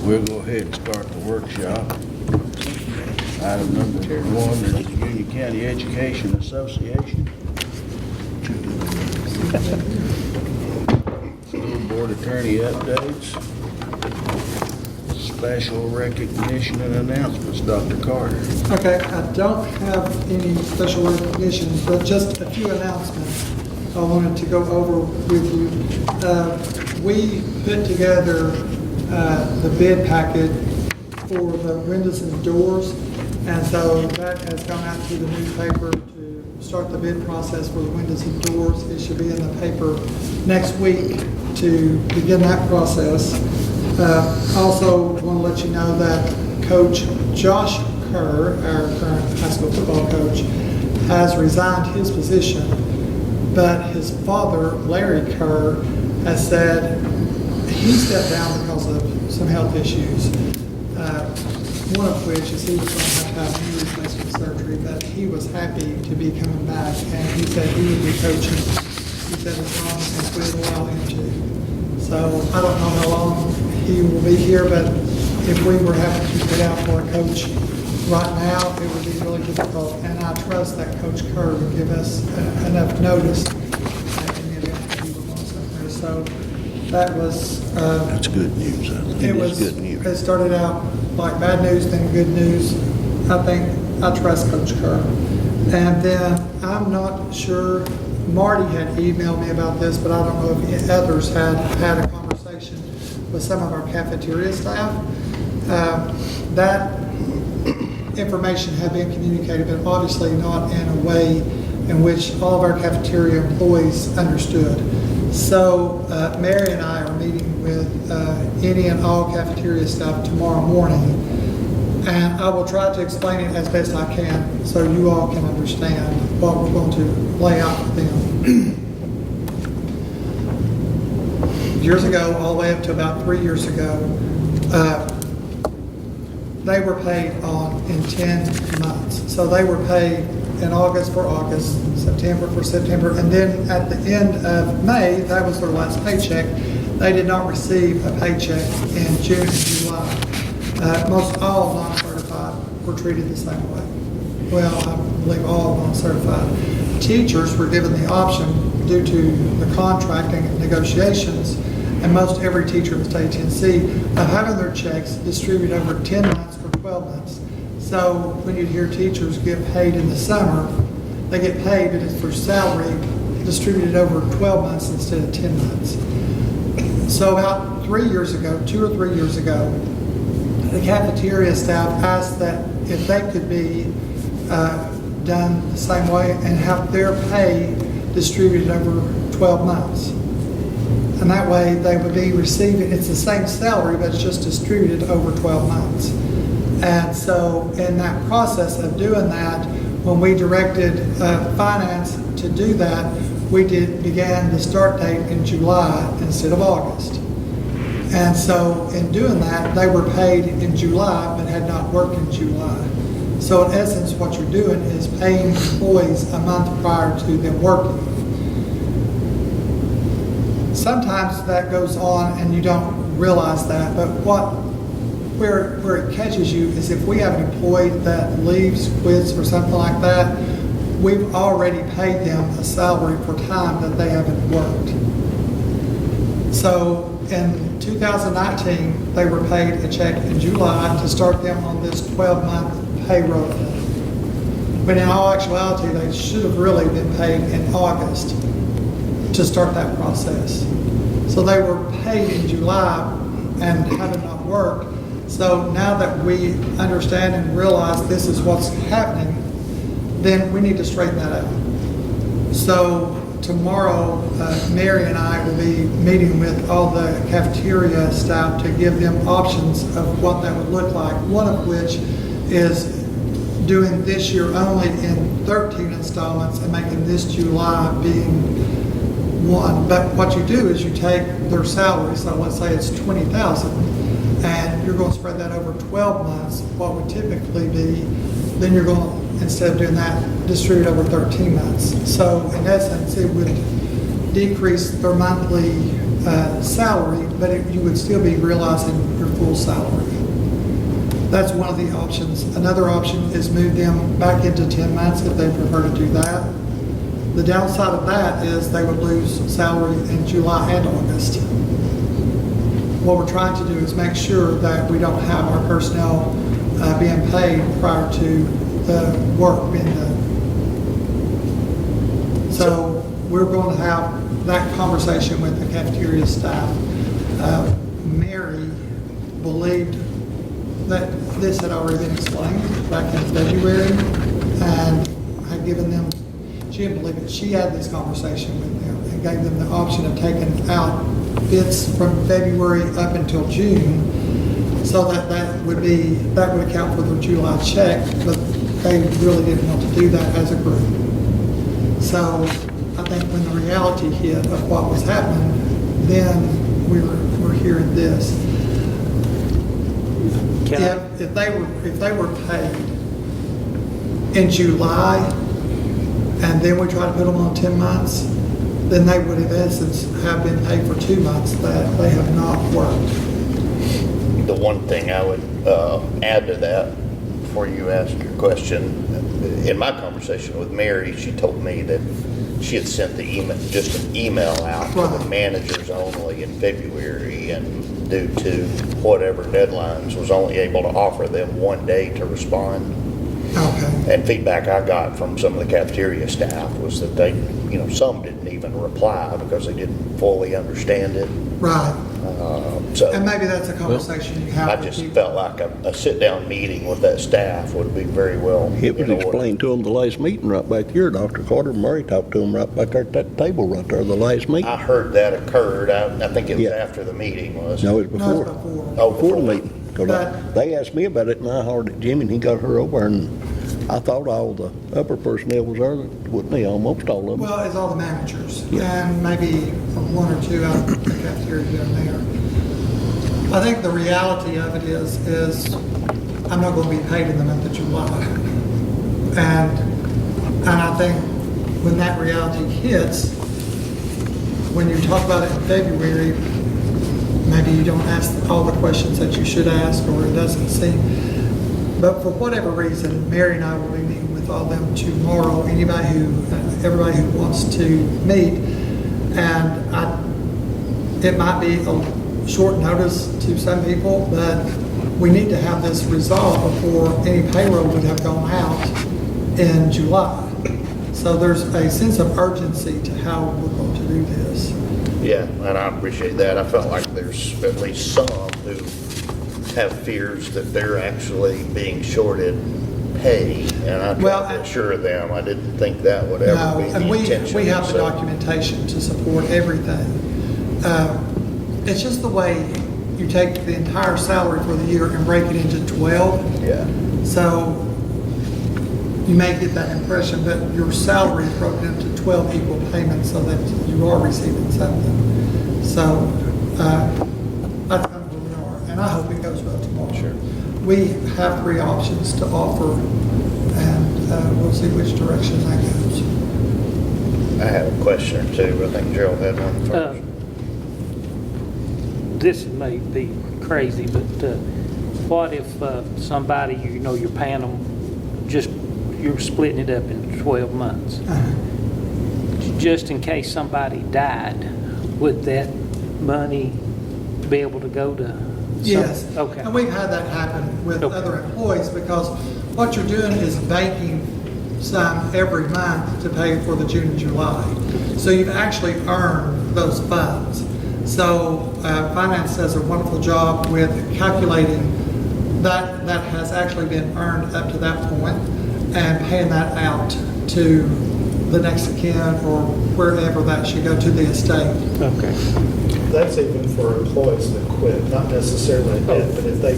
We'll go ahead and start the workshop. Item number 1 is the Union County Education Association. School Board Attorney updates. Special recognition and announcements, Dr. Carter. Okay, I don't have any special recognitions, but just a few announcements I wanted to go over with you. We put together the bid packet for the windows and doors, and so that has gone out to the newspaper to start the bid process for the windows and doors. It should be in the paper next week to begin that process. Also want to let you know that Coach Josh Kerr, our current high school football coach, has resigned his position, but his father, Larry Kerr, has said he stepped down because of some health issues. One of which is he was going to have knee replacement surgery, but he was happy to be coming back, and he said he would be coaching. He said as long as we allow him to. So I don't know how long he will be here, but if we were having to put out for a coach right now, it would be really difficult. And I trust that Coach Kerr would give us enough notice in the event that he would want somewhere. So that was. That's good news. I think it's good news. It started out like bad news, then good news. I trust Coach Kerr. And then I'm not sure. Marty had emailed me about this, but I don't know if others had had a conversation with some of our cafeteria staff. That information had been communicated, but obviously not in a way in which all of our cafeteria employees understood. So Mary and I are meeting with any and all cafeteria staff tomorrow morning, and I will try to explain it as best I can so you all can understand what we're going to lay out for them. Years ago, all the way up to about 3 years ago, they were paid in 10 months. So they were paid in August for August, September for September, and then at the end of May, that was their last paycheck. They did not receive a paycheck in June and July. Most all non-certified were treated the same way. Well, I believe all non-certified. Teachers were given the option due to the contracting and negotiations, and most every teacher in the state of Tennessee, of having their checks distributed over 10 months or 12 months. So when you hear teachers get paid in the summer, they get paid, but it's for salary distributed over 12 months instead of 10 months. So about 3 years ago, 2 or 3 years ago, the cafeteria staff asked that if they could be done the same way and have their pay distributed over 12 months. And that way they would be receiving, it's the same salary, but it's just distributed over 12 months. And so in that process of doing that, when we directed finance to do that, we began the start date in July instead of August. And so in doing that, they were paid in July but had not worked in July. So in essence, what you're doing is paying employees a month prior to them working. Sometimes that goes on and you don't realize that, but where it catches you is if we have an employee that leaves, quits, or something like that, we've already paid them a salary for time that they haven't worked. So in 2019, they were paid a check in July to start them on this 12-month payroll. But in all actuality, they should have really been paid in August to start that process. So they were paid in July and having not worked. So now that we understand and realize this is what's happening, then we need to straighten that out. So tomorrow, Mary and I will be meeting with all the cafeteria staff to give them options of what that would look like. One of which is doing this year only in 13 installments and making this July being one. But what you do is you take their salary, so let's say it's $20,000, and you're going to spread that over 12 months, what would typically be, then you're going to, instead of doing that, distribute over 13 months. So in essence, it would decrease their monthly salary, but you would still be realizing your full salary. That's one of the options. Another option is move them back into 10 months if they prefer to do that. The downside of that is they would lose salary in July and August. What we're trying to do is make sure that we don't have our personnel being paid prior to the work being done. So we're going to have that conversation with the cafeteria staff. Mary believed that this had already been explained back in February and had given them, she didn't believe it, she had this conversation with them and gave them the option of taking out bits from February up until June, so that would account for their July check, but they really didn't want to do that as a group. So I think when the reality hit of what was happening, then we're hearing this. If they were paid in July and then we try to put them on 10 months, then they would in essence have been paid for 2 months that they have not worked. The one thing I would add to that before you ask your question, in my conversation with Mary, she told me that she had sent the email, just an email out to the managers only in February, and due to whatever deadlines was only able to offer them 1 day to respond. Okay. And feedback I got from some of the cafeteria staff was that they, some didn't even reply because they didn't fully understand it. Right. So And maybe that's a conversation you have I with just people. felt like a sit-down meeting with that staff would be very well It was in order. explained to them the last meeting right back here. Dr. Carter Murray talked to them right back there at that table right there, the last meeting. I heard that occurred. I think it was Yeah. after the meeting was. No, it was No, before. it's before. Oh, Before the meeting. 'Cause But- they asked me about it and I hollered at Jimmy and he got her over and I thought all the upper personnel was there, wouldn't they? Almost all of them. Well, it's all the managers, Yeah. and maybe one or two out of the cafeteria here and there. I think the reality of it is I'm not going to be paid in the month of July. And I think when that reality hits, when you talk about it in February, maybe you don't ask all the questions that you should ask, or it doesn't seem. But for whatever reason, Mary and I will be meeting with all them tomorrow, everybody who wants to meet. And it might be a short notice to some people, but we need to have this resolved before any payroll would have gone out in July. So there's a sense of urgency to how we're going to do this. Yeah, and I appreciate that. I felt like there's at least some who have fears that they're actually being shorted pay, and I Well, tried to assure them I didn't think that would ever No, be the and intention. we have the So, documentation to support everything. It's just the way you take the entire salary for the year and break it into 12. Yeah, So you may get that impression that your salary is broken into 12 equal payments so that you are receiving something. So that's kind of where we are, and I hope it goes well tomorrow. Sure. We have 3 options to offer, and we'll see which direction that goes. I have a question or two. I think Gerald had one first. This may be crazy, but what if somebody, you're paying them, you're splitting it up in 12 months? Just in case somebody died, would that money be able to go to some? Yes. Okay. And we've had that happen with Okay. other employees, because what you're doing is banking some every month to pay for the June and July. So you've actually earned those funds. So finance does a wonderful job with calculating that has actually been earned up to that point and paying that out to the next of kin or wherever that should go, to the estate. Okay. That's even for employees that quit, not necessarily a debt, but if they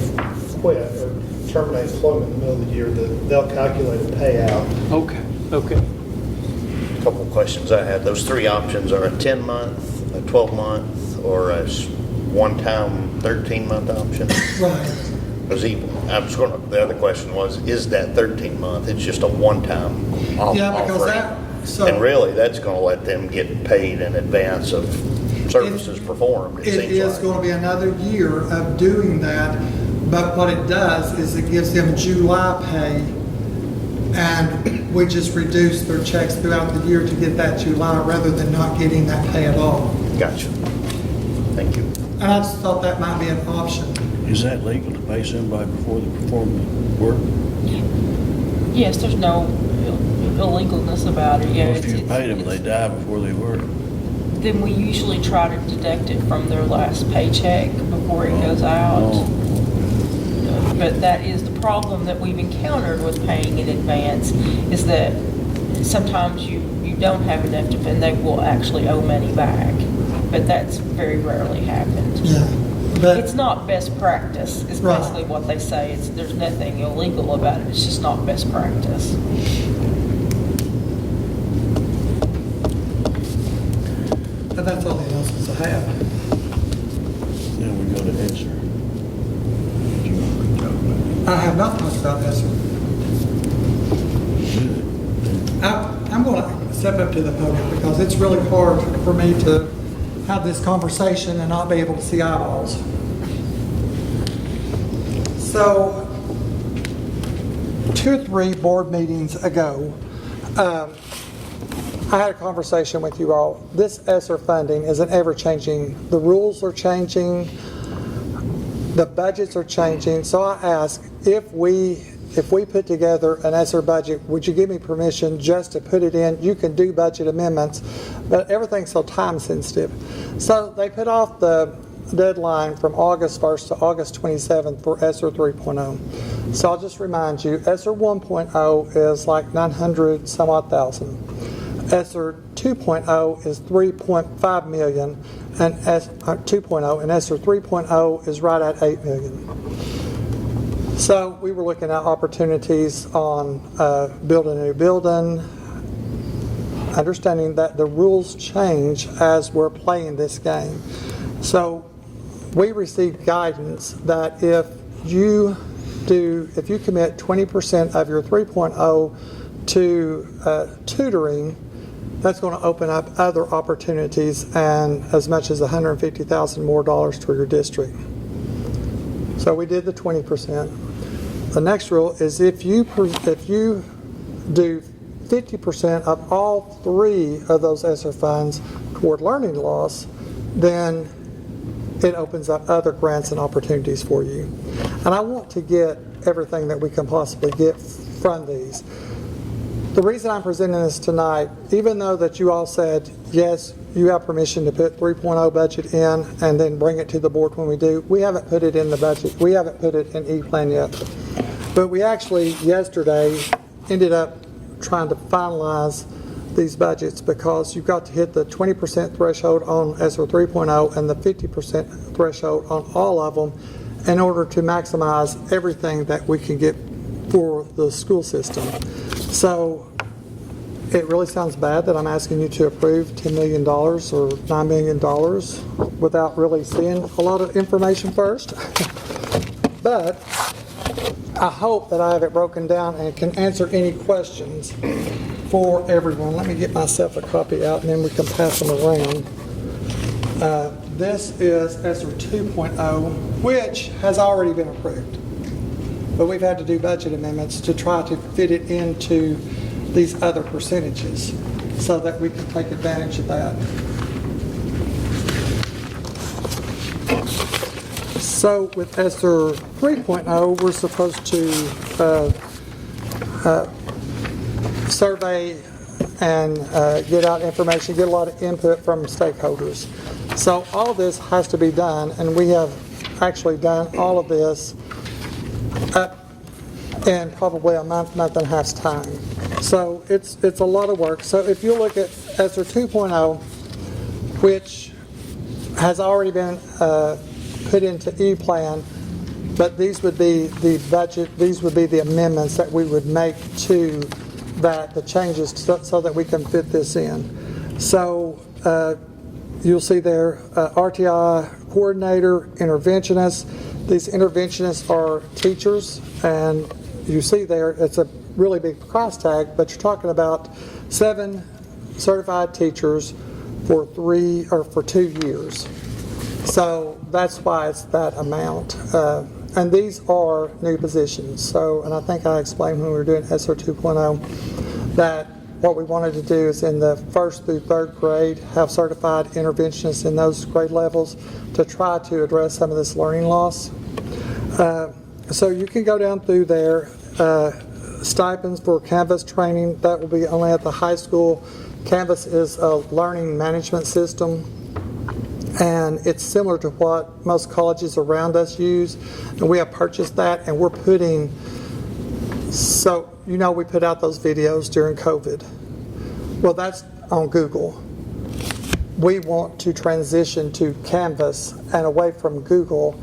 quit or terminate employment in the middle of the year, they'll calculate a payout. Okay. Okay. A couple of questions I had. Those 3 options are a 10-month, a 12-month, or a one-time 13-month option. Right. The other question was, is that 13-month? It's just a one-time Yeah, because offering. So- And really, that's gonna let them get paid in advance of services performed, it It seems is like. going to be another year of doing that, but what it does is it gives them July pay, and we just reduce their checks throughout the year to get that July rather than not getting that pay at all. Gotcha. Thank you. And I just thought that might be an option. Is that legal to pay somebody before they perform the work? Yes, there's no illegalness about it, yeah. Well, if you it's- paid them, they die before they work. Then we usually try to deduct it from their last paycheck before it goes out. Oh. But that is the problem that we've encountered with paying in advance, is that sometimes you don't have enough to, and they will actually owe money back. But that's very rarely happened. Yeah. But It's not best practice, is Right. basically what they say. There's nothing illegal about it, it's just not best practice. but that's all the announcements I have. Then we go to Esther. I have not talked about ESSER. I'm going to step up to the podium because it's really hard for me to have this conversation and not be able to see eyeballs. So, 2 or 3 board meetings ago, I had a conversation with you all. This ESSER funding is an ever-changing. The rules are changing. The budgets are changing. So I asked, if we put together an ESSER budget, would you give me permission just to put it in? You can do budget amendments, but everything's so time sensitive. So they put off the deadline from August 1st to August 27th for ESSER 3.0. So I'll just remind you, ESSER 1.0 is like 900 some odd thousand. ESSER 2.0 is 3.5 million, and 2.0, and ESSER 3.0 is right at 8 million. So we were looking at opportunities on building a new building, understanding that the rules change as we're playing this game. So we received guidance that if you commit 20% of your 3.0 to tutoring, that's going to open up other opportunities and as much as $150,000 more dollars to your district. So we did the 20%. The next rule is if you do 50% of all 3 of those ESSER funds toward learning loss, then it opens up other grants and opportunities for you. And I want to get everything that we can possibly get from these. The reason I'm presenting this tonight, even though that you all said, yes, you have permission to put 3.0 budget in and then bring it to the board when we do, we haven't put it in the budget. We haven't put it in E-Plan yet. But we actually, yesterday, ended up trying to finalize these budgets because you've got to hit the 20% threshold on ESSER 3.0 and the 50% threshold on all of them in order to maximize everything that we can get for the school system. So it really sounds bad that I'm asking you to approve $10 million or $9 million without really seeing a lot of information first. But I hope that I have it broken down and can answer any questions for everyone. Let me get myself a copy out and then we can pass them around. This is ESSER 2.0, which has already been approved. But we've had to do budget amendments to try to fit it into these other percentages so that we can take advantage of that. So with ESSER 3.0, we're supposed to survey and get out information, get a lot of input from stakeholders. So all of this has to be done, and we have actually done all of this up in probably a month and a half's time. So it's a lot of work. So if you look at ESSER 2.0, which has already been put into E-Plan, but these would be the budget, these would be the amendments that we would make to that, the changes so that we can fit this in. So you'll see there RTI coordinator, interventionist. These interventionists are teachers, and you see there it's a really big price tag, but you're talking about 7 certified teachers for 2 years. So that's why it's that amount. And these are new positions. So, and I think I explained when we were doing ESSER 2.0 that what we wanted to do is in the 1st through 3rd grade have certified interventionists in those grade levels to try to address some of this learning loss. So you can go down through there. Stipends for Canvas training, that will be only at the high school. Canvas is a learning management system, and it's similar to what most colleges around us use. And we have purchased that, and we're putting, so you know we put out those videos during COVID. Well, that's on Google. We want to transition to Canvas and away from Google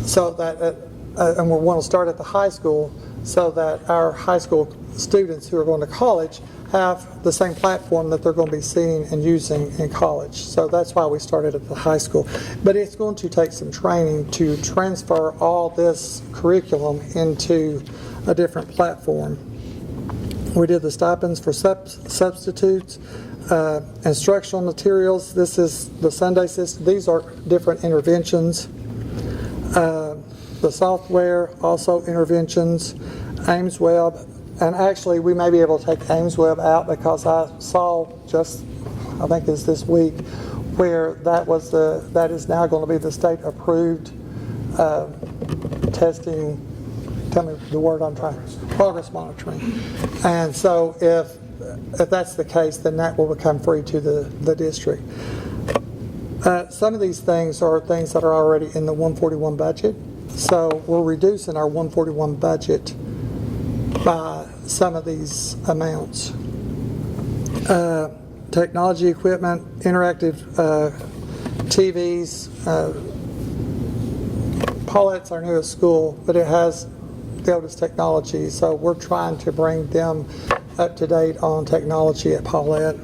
so that, and we want to start at the high school so that our high school students who are going to college have the same platform that they're going to be seeing and using in college. So that's why we started at the high school. But it's going to take some training to transfer all this curriculum into a different platform. We did the stipends for substitutes, instructional materials. This is the Sunday system. These are different interventions. The software, also interventions, AimsWeb, and actually we may be able to take AimsWeb out because I saw just, I think it's this week, where that is now going to be the state approved testing, tell me the word I'm trying, progress monitoring. And so if that's the case, then that will become free to the district. Some of these things are things that are already in the 141 budget. So we're reducing our 141 budget by some of these amounts. Technology equipment, interactive TVs. Paulette's our newest school, but it has the oldest technology. So we're trying to bring them up to date on technology at Paulette.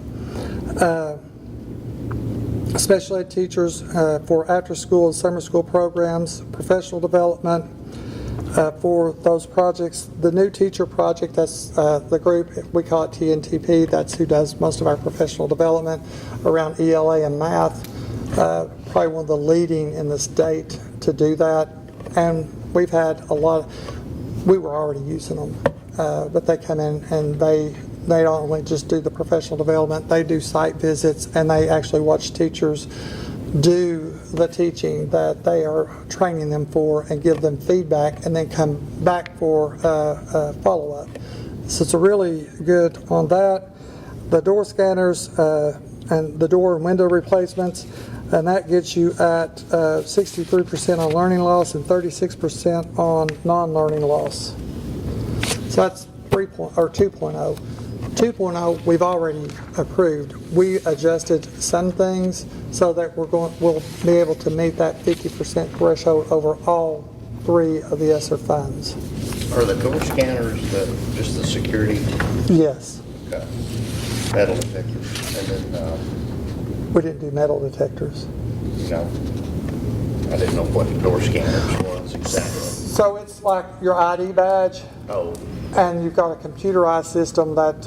Special ed teachers for after school and summer school programs, professional development for those projects. The new teacher project, that's the group, we call it TNTP, that's who does most of our professional development around ELA and math. Probably one of the leading in the state to do that. And we've had a lot, we were already using them, but they come in and they don't only just do the professional development, they do site visits and they actually watch teachers do the teaching that they are training them for and give them feedback and then come back for follow-up. So it's really good on that. The door scanners and the door and window replacements, and that gets you at 63% on learning loss and 36% on non-learning loss. So that's 2.0. 2.0 we've already approved. We adjusted some things so that we'll be able to meet that 50% threshold over all 3 of the ESSER funds. Are the door scanners just the security? Yes. Okay. Metal detectors, and then We didn't do metal detectors. no, I didn't know what the door scanners was exactly. So it's like your ID badge, Oh, and you've got a computerized system that,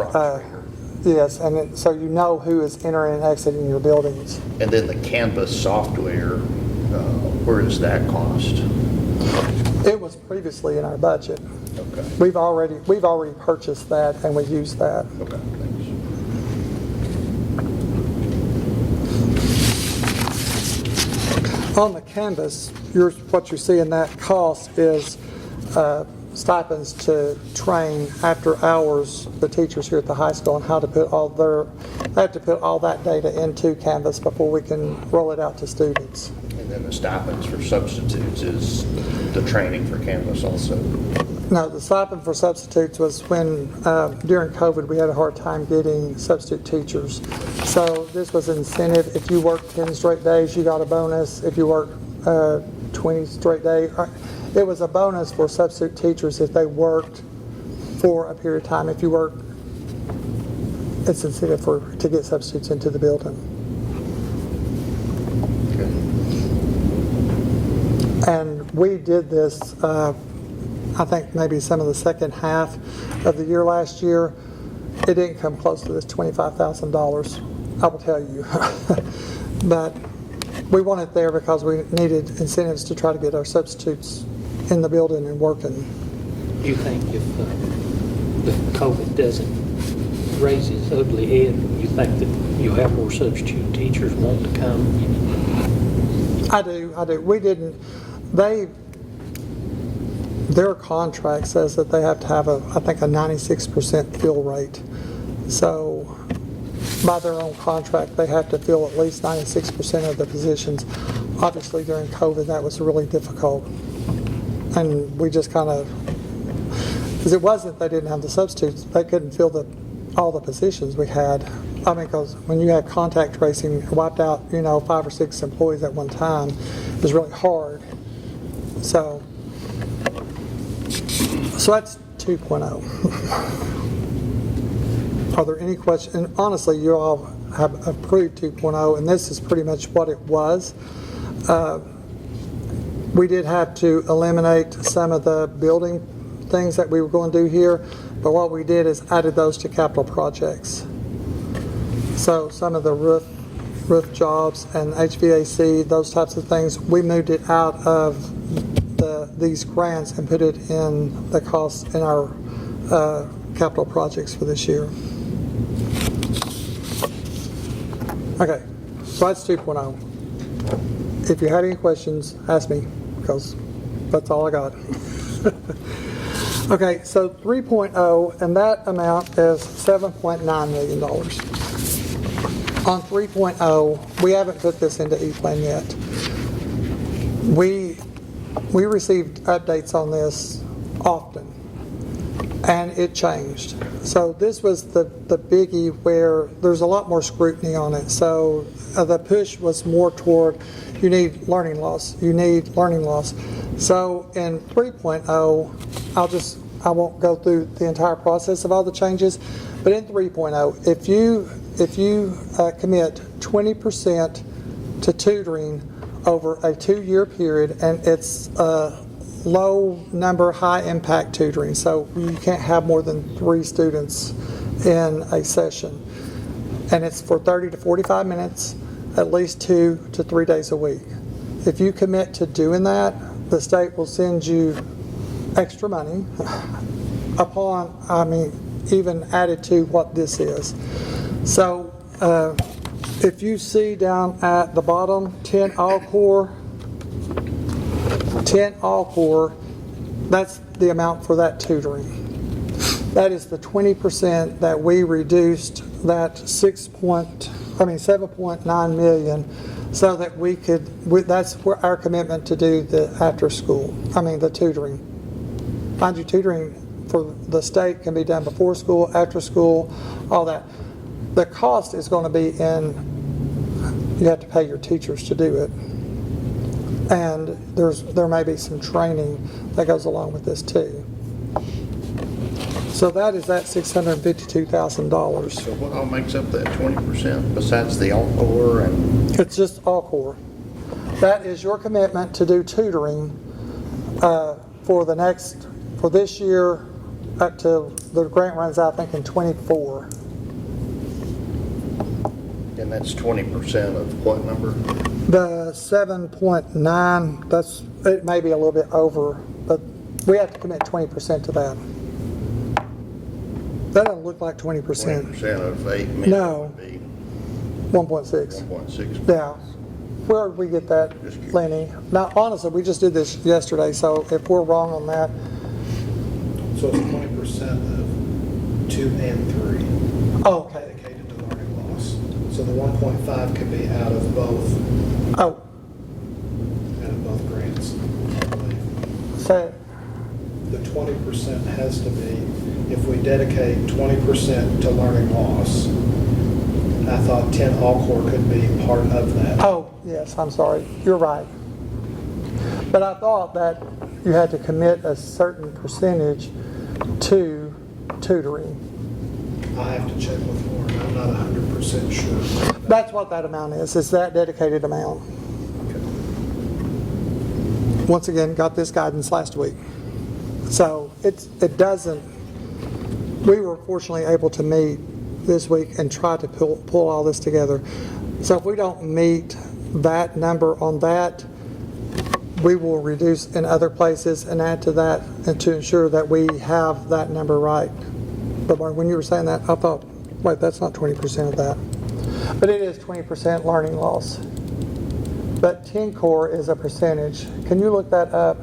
yes, and so you know who is entering and exiting your buildings. and then the Canvas software, where does that cost? It was previously in our budget. Okay. We've already purchased that and we use that. Okay, thanks. On the Canvas, what you see in that cost is stipends to train after hours the teachers here at the high school on how to put they have to put all that data into Canvas before we can roll it out to students. And then the stipends for substitutes is the training for Canvas also. No, the stipend for substitutes was when, during COVID, we had a hard time getting substitute teachers. So this was incentive. If you worked 10 straight days, you got a bonus. If you worked 20 straight days, it was a bonus for substitute teachers if they worked for a period of time. If you work, it's incentive to get substitutes into the building. And we did this, I think maybe some of the second half of the year last year. it didn't come close to this $25,000, I will tell you. But we want it there because we needed incentives to try to get our substitutes in the building and working. You think if COVID doesn't raise its ugly head, you think that you'll have more substitute teachers want to come? I do. We didn't, their contract says that they have to have I think a 96% fill rate. So by their own contract, they have to fill at least 96% of the positions. Obviously during COVID, that was really difficult. And we just kind of, because it wasn't they didn't have the substitutes, they couldn't fill all the positions we had. I mean, because when you had contact tracing, it wiped out, 5 or 6 employees at one time. It was really hard. So that's 2.0. Are there any questions? And honestly, you all have approved 2.0, and this is pretty much what it was. We did have to eliminate some of the building things that we were going to do here, but what we did is added those to capital projects. So some of the roof jobs and HVAC, those types of things, we moved it out of these grants and put it in the costs in our capital projects for this year. Okay, so that's 2.0. If you had any questions, ask me, because that's all I got. Okay, so 3.0, and that amount is $7.9 million. On 3.0, we haven't put this into E-Plan yet. We received updates on this often, and it changed. So this was the biggie where there's a lot more scrutiny on it. So the push was more toward, you need learning loss. So in 3.0, I won't go through the entire process of all the changes, but in 3.0, if you commit 20% to tutoring over a 2-year period, and it's low number, high impact tutoring, so you can't have more than 3 students in a session, and it's for 30 to 45 minutes, at least 2 to 3 days a week. If you commit to doing that, the state will send you extra money even added to what this is. So if you see down at the bottom, 10 all-core, that's the amount for that tutoring. That is the 20% that we reduced that 7.9 million, so that that's where our commitment to do the the tutoring. Mind you, tutoring for the state can be done before school, after school, all that. The cost is going to be you have to pay your teachers to do it. And there may be some training that goes along with this too. So that is that $652,000. So what all makes up that 20% besides the all-core and? It's just all core. That is your commitment to do tutoring for this year up to the grant runs out, I think, in 24. And that's 20% of what number? The 7.9, it may be a little bit over, but we have to commit 20% to that. That doesn't look like 20%. 20% of 8 million No. would be 1.6. 1.6. Yeah. Where did we get that, Just curious. Lenny? Now, honestly, we just did this yesterday, so if we're wrong on that, So it's 20% of 2 and 3 okay. dedicated to learning loss. So the 1.5 could be out of both grants, I believe. So, The 20% has to be, if we dedicate 20% to learning loss, I thought 10 all-core could be part of that. oh, yes, I'm sorry. You're right. But I thought that you had to commit a certain percentage to tutoring. I have to check with Lauren, I'm not 100% sure. That's what that amount is that dedicated amount. Once again, got this guidance last week. So it doesn't, we were fortunately able to meet this week and try to pull all this together. So if we don't meet that number on that, we will reduce in other places and add to that and to ensure that we have that number right. But Mark, when you were saying that, I thought, wait, that's not 20% of that. But it is 20% learning loss. But 10 core is a percentage. Can you look that up?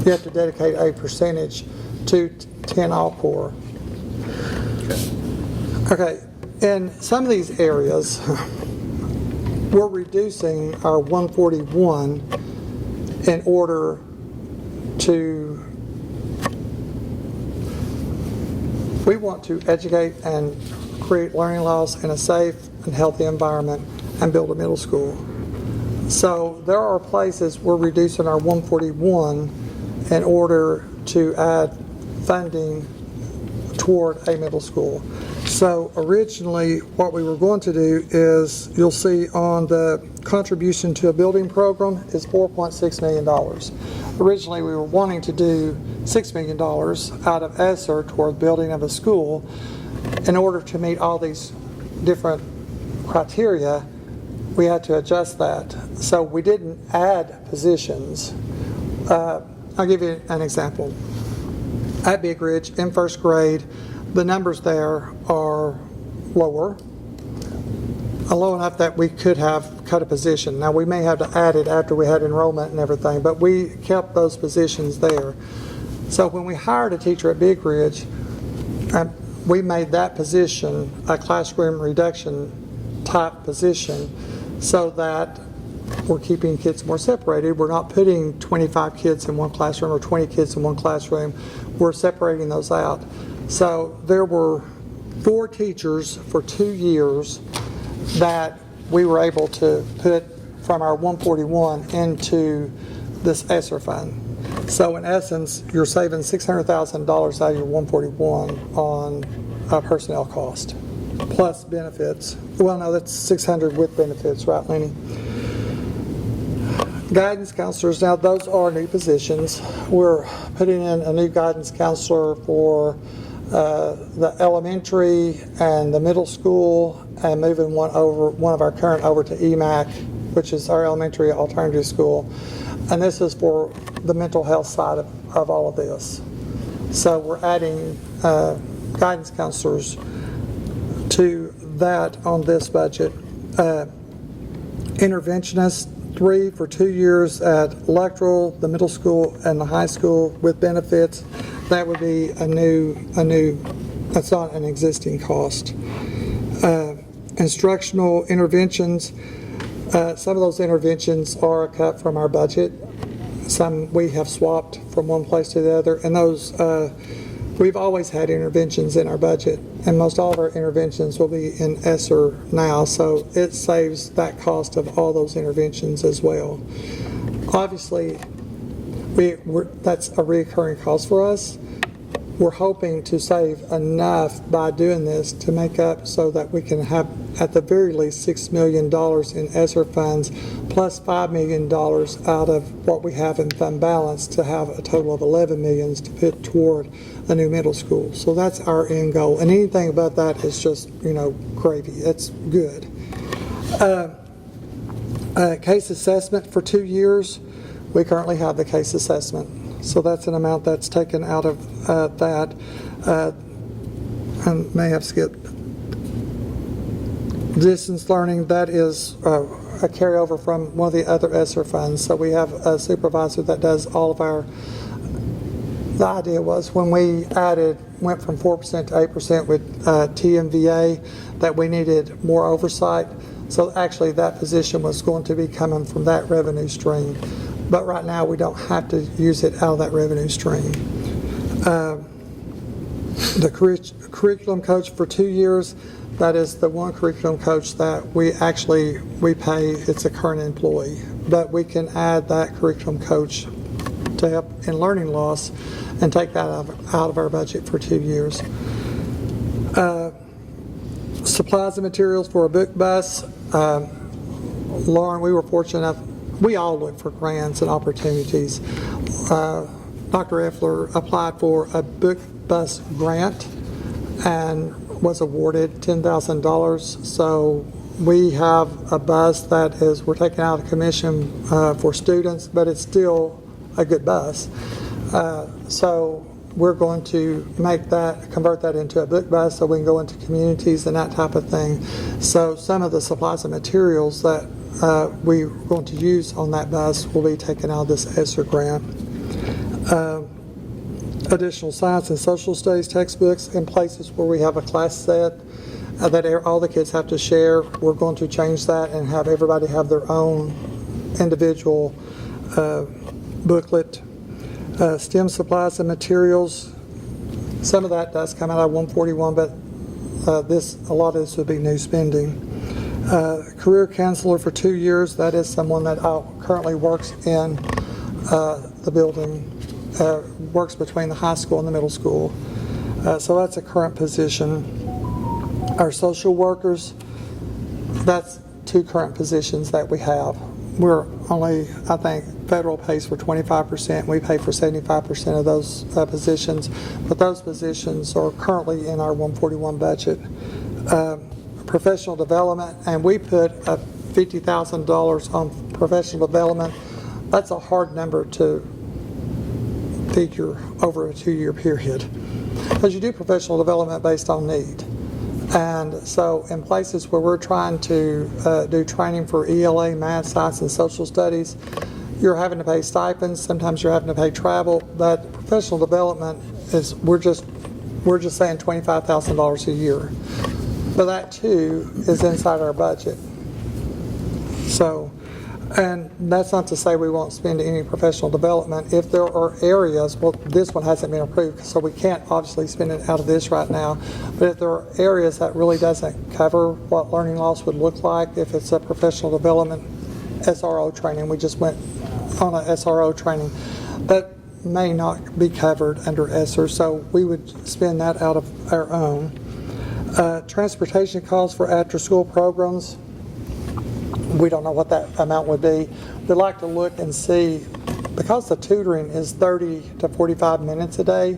You have to dedicate a percentage to 10 all core. Okay, in some of these areas, we're reducing our 141 in order to, we want to educate and create learning loss in a safe and healthy environment and build a middle school. So there are places we're reducing our 141 in order to add funding toward a middle school. So originally, what we were going to do is, you'll see on the contribution to a building program is $4.6 million. Originally, we were wanting to do $6 million out of ESSER toward building of a school. In order to meet all these different criteria, we had to adjust that. So we didn't add positions. I'll give you an example. At Big Ridge, in first grade, the numbers there are lower, low enough that we could have cut a position. Now, we may have to add it after we had enrollment and everything, but we kept those positions there. So when we hired a teacher at Big Ridge, we made that position a classroom reduction type position so that we're keeping kids more separated. We're not putting 25 kids in one classroom or 20 kids in one classroom. We're separating those out. So there were 4 teachers for 2 years that we were able to put from our 141 into this ESSER fund. So in essence, you're saving $600,000 out of your 141 on personnel cost, plus benefits. Well, no, that's 600 with benefits, right, Lenny? Guidance counselors, now those are new positions. We're putting in a new guidance counselor for the elementary and the middle school, and moving one of our current over to EMAC, which is our elementary alternative school. And this is for the mental health side of all of this. So we're adding guidance counselors to that on this budget. Interventionists, 3 for 2 years at Electoral, the middle school and the high school with benefits. That would be a new, that's not an existing cost. Instructional interventions, some of those interventions are a cut from our budget. Some we have swapped from one place to the other, and those, we've always had interventions in our budget, and most all of our interventions will be in ESSER now, so it saves that cost of all those interventions as well. Obviously, that's a recurring cost for us. We're hoping to save enough by doing this to make up so that we can have at the very least $6 million in ESSER funds plus $5 million out of what we have in fund balance to have a total of $11 million to put toward a new middle school. So that's our end goal. And anything about that is just, gravy. It's good. Case assessment for 2 years. We currently have the case assessment. So that's an amount that's taken out of that. I may have skipped distance learning. That is a carryover from one of the other ESSER funds. So we have a supervisor that does all of our, the idea was when we went from 4% to 8% with TMVA, that we needed more oversight. So actually that position was going to be coming from that revenue stream. But right now, we don't have to use it out of that revenue stream. The curriculum coach for 2 years, that is the one curriculum coach that we pay, it's a current employee. But we can add that curriculum coach to help in learning loss and take that out of our budget for 2 years. Supplies and materials for a book bus. Lauren, we were fortunate enough, we all look for grants and opportunities. Dr. Effler applied for a book bus grant and was awarded $10,000. So we have a bus that we're taking out of commission for students, but it's still a good bus. So we're going to convert that into a book bus so we can go into communities and that type of thing. So some of the supplies and materials that we're going to use on that bus will be taken out of this ESSER grant. Additional science and social studies textbooks in places where we have a class set that all the kids have to share. We're going to change that and have everybody have their own individual booklet. STEM supplies and materials, some of that does come out of 141, but a lot of this would be new spending. Career counselor for 2 years, that is someone that currently works in the building, works between the high school and the middle school. So that's a current position. Our social workers, that's 2 current positions that we have. We're only, I think, federal pays for 25%. We pay for 75% of those positions, but those positions are currently in our 141 budget. Professional development, and we put $50,000 on professional development. That's a hard number to figure over a 2-year period, because you do professional development based on need. And so in places where we're trying to do training for ELA, math, science, and social studies, you're having to pay stipends, sometimes you're having to pay travel, but professional development is, we're just saying $25,000 a year. But that too is inside our budget. So, and that's not to say we won't spend any professional development. If there are areas, well, this one hasn't been approved, so we can't obviously spend it out of this right now. But if there are areas that really doesn't cover what learning loss would look like, if it's a professional development SRO training, we just went on a SRO training, that may not be covered under ESSER, so we would spend that out of our own. Transportation costs for after-school programs, we don't know what that amount would be. We'd like to look and see, because the tutoring is 30 to 45 minutes a day,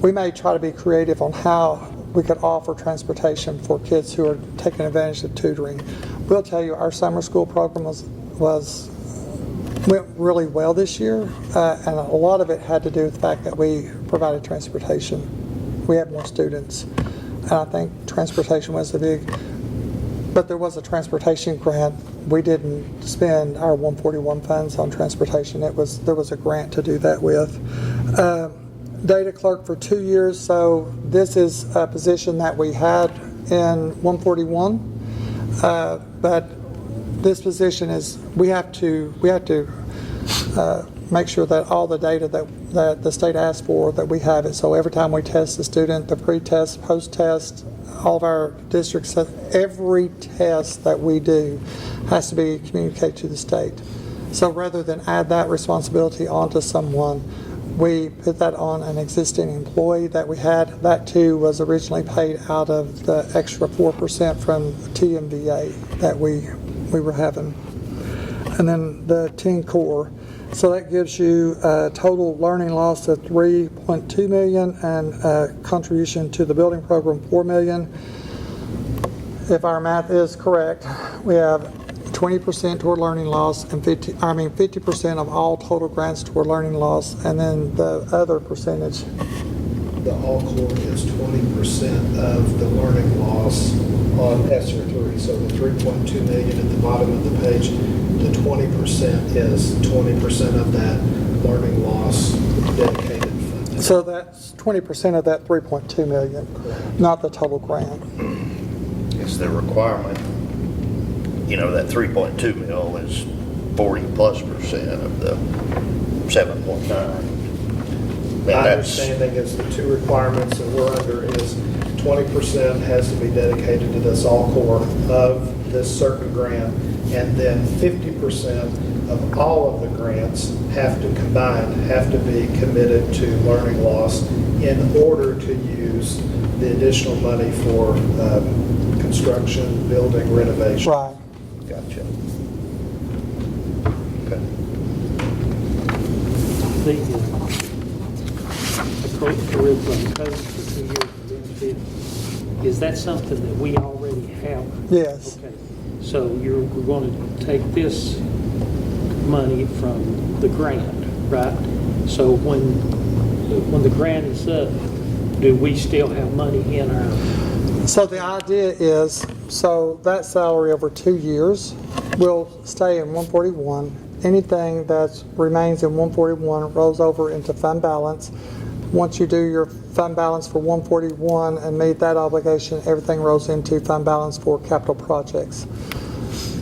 we may try to be creative on how we could offer transportation for kids who are taking advantage of tutoring. We'll tell you, our summer school program went really well this year, and a lot of it had to do with the fact that we provided transportation. We had more students, and I think transportation was the big. But there was a transportation grant. We didn't spend our 141 funds on transportation. There was a grant to do that with. Data clerk for 2 years. So this is a position that we had in 141, but this position is we have to make sure that all the data that the state asks for, that we have it. So every time we test the student, the pre-test, post-test, all of our districts, every test that we do has to be communicated to the state. So rather than add that responsibility onto someone, we put that on an existing employee that we had. That too was originally paid out of the extra 4% from TMVA that we were having. And then the 10 core. So that gives you a total learning loss of $3.2 million and a contribution to the building program $4 million. If our math is correct, we have 20% toward learning loss and 50% of all total grants toward learning loss, and then the other percentage. The all-core is 20% of the learning loss on ESSER 3. So the 3.2 million at the bottom of the page, the 20% is 20% of that learning loss dedicated fund. So that's 20% of that 3.2 million, not the total grant. It's the requirement, that 3.2 mil is 40+% of the 7.9. My understanding is the 2 requirements that we're under is 20% has to be dedicated to this all-core of this certain grant, and then 50% of all of the grants have to be committed to learning loss in order to use the additional money for construction, building, renovation. Right. Gotcha. Okay. curriculum coach for 2 years of benefit, is that something that we already have? Yes. Okay, so we're going to take this money from the grant, right? So when the grant is up, do we still have money in our? So the idea is, so that salary over 2 years will stay in 141. Anything that remains in 141 rolls over into fund balance. Once you do your fund balance for 141 and meet that obligation, everything rolls into fund balance for capital projects.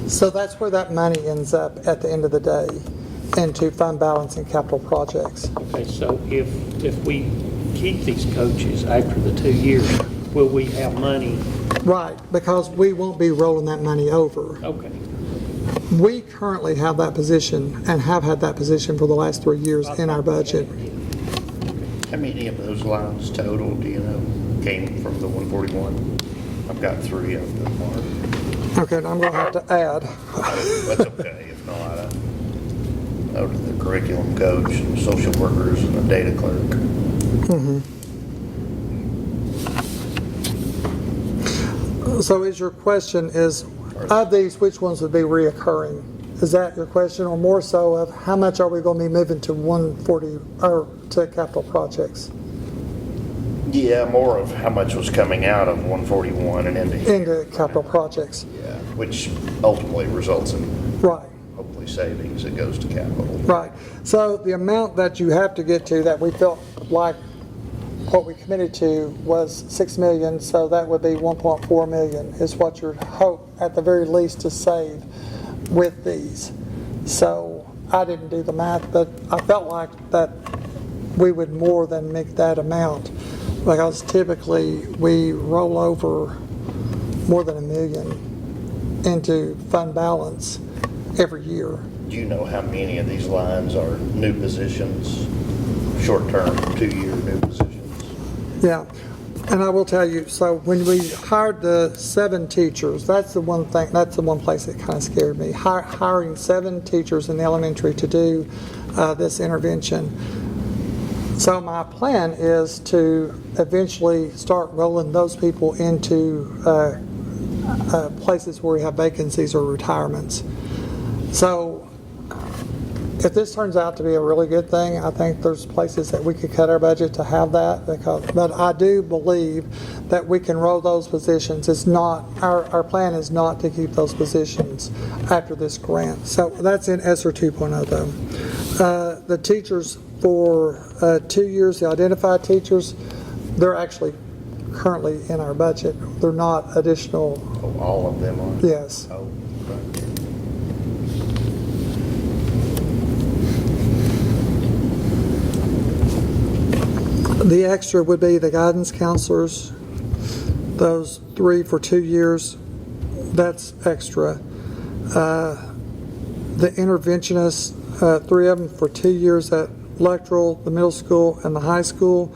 So that's where that money ends up at the end of the day, into fund balance and capital projects. Okay, so if we keep these coaches after the 2 years, will we have money? Right, because we won't be rolling that money over. Okay. We currently have that position and have had that position for the last 3 years in our budget. How many of those lines total, do you know, came from the 141? I've got 3 of them marked. Okay, and I'm going to have to add. That's okay, if not, I know the curriculum coach, and social workers, and the data clerk. So is your question is, of these, which ones would be reoccurring? Is that your question, or more so of how much are we going to be moving to 140, or to capital projects? Yeah, more of how much was coming out of 141 and Into capital projects. Yeah, which ultimately results in Right. hopefully savings that goes to capital. Right. So the amount that you have to get to that we felt like what we committed to was 6 million, so that would be 1.4 million is what your hope at the very least to save with these. So I didn't do the math, but I felt like that we would more than make that amount, because typically we roll over more than $1 million into fund balance every year. Do you know how many of these lines are new positions, short-term, 2-year new positions? Yeah, and I will tell you, so when we hired the 7 teachers, that's the one thing, that's the one place that kind of scared me. Hiring 7 teachers in elementary to do this intervention. So my plan is to eventually start rolling those people into places where we have vacancies or retirements. So if this turns out to be a really good thing, I think there's places that we could cut our budget to have that. But I do believe that we can roll those positions. It's not, our plan is not to keep those positions after this grant. So that's in ESSER 2.0 though. The teachers for 2 years, the identified teachers, they're actually currently in our budget. They're not additional. Oh, all of them are? Yes. Oh, okay. The extra would be the guidance counselors, those 3 for 2 years, that's extra. The interventionists, 3 of them for 2 years at Electoral, the middle school, and the high school.